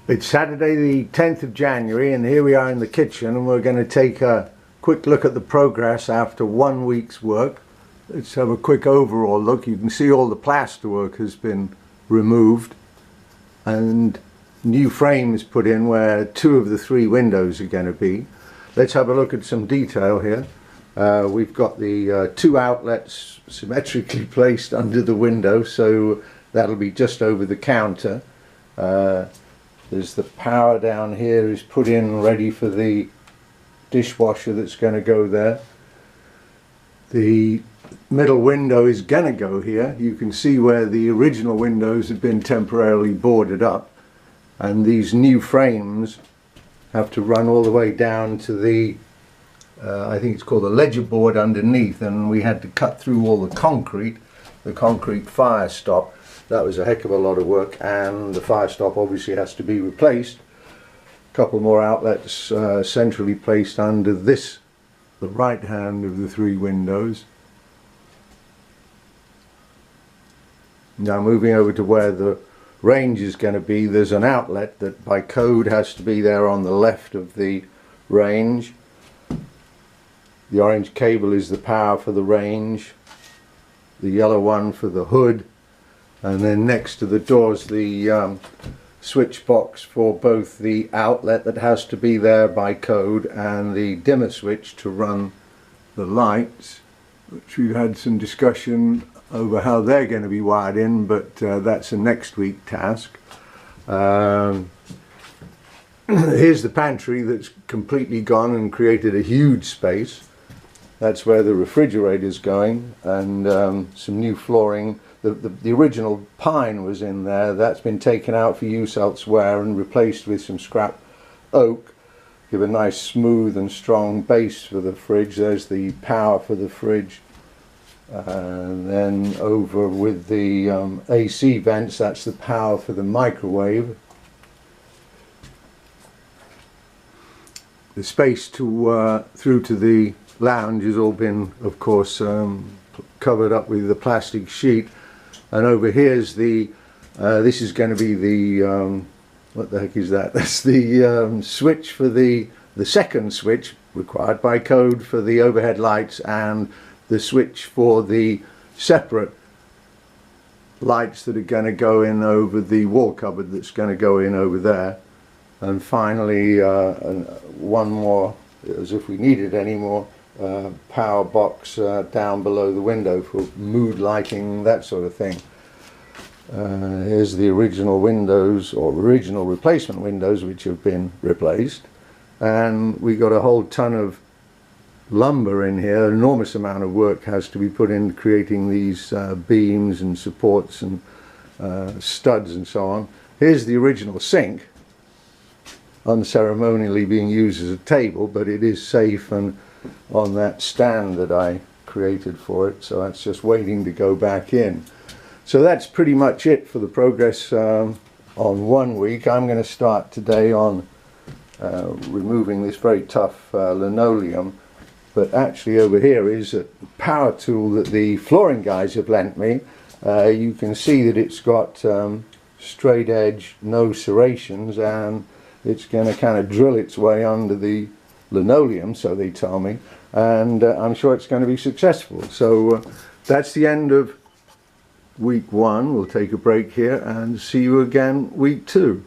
It's Saturday the 10th of January and here we are in the kitchen and we're going to take a quick look at the progress after 1 week's work. Let's have a quick overall look. You can see all the plasterwork has been removed and new frames put in where 2 of the 3 windows are going to be. Let's have a look at some detail here. We've got the 2 outlets symmetrically placed under the window, so that'll be just over the counter. There's the power down here is put in ready for the dishwasher that's going to go there. The middle window is going to go here. You can see where the original windows have been temporarily boarded up, and these new frames have to run all the way down to the I think it's called a ledger board underneath, and we had to cut through all the concrete fire stop. That was a heck of a lot of work, and the fire stop obviously has to be replaced. A couple more outlets centrally placed under this, the right hand of the 3 windows. Now moving over to where the range is going to be, there's an outlet that by code has to be there on the left of the range. The orange cable is the power for the range, the yellow one for the hood, and then next to the doors the switch box for both the outlet that has to be there by code and the dimmer switch to run the lights, which we've had some discussion over how they're going to be wired in, but that's a next week task. Here's the pantry that's completely gone and created a huge space. That's where the refrigerator's going, and some new flooring. The original pine was in there. That's been taken out for use elsewhere and replaced with some scrap oak. Give a nice smooth and strong base for the fridge. There's the power for the fridge. And then over with the AC vents, that's the power for the microwave. The space to through to the lounge has all been, of course, covered up with the plastic sheet, and over here's the this is going to be the what the heck is that? That's the switch for the second switch required by code for the overhead lights, and the switch for the separate lights that are going to go in over the wall cupboard that's going to go in over there. And finally one more, as if we needed any more, power box down below the window for mood lighting, that sort of thing. Here's the original windows, or original replacement windows, which have been replaced, and we got a whole ton of lumber in here. An enormous amount of work has to be put into creating these beams and supports and studs and so on. Here's the original sink, unceremonially being used as a table, but it is safe and on that stand that I created for it, so that's just waiting to go back in. So that's pretty much it for the progress on 1 week. I'm going to start today on removing this very tough linoleum, but actually over here is a power tool that the flooring guys have lent me. You can see that it's got straight edge, no serrations, and it's going to kind of drill its way under the linoleum, so they tell me, and I'm sure it's going to be successful. So that's the end of week 1. We'll take a break here and see you again week 2.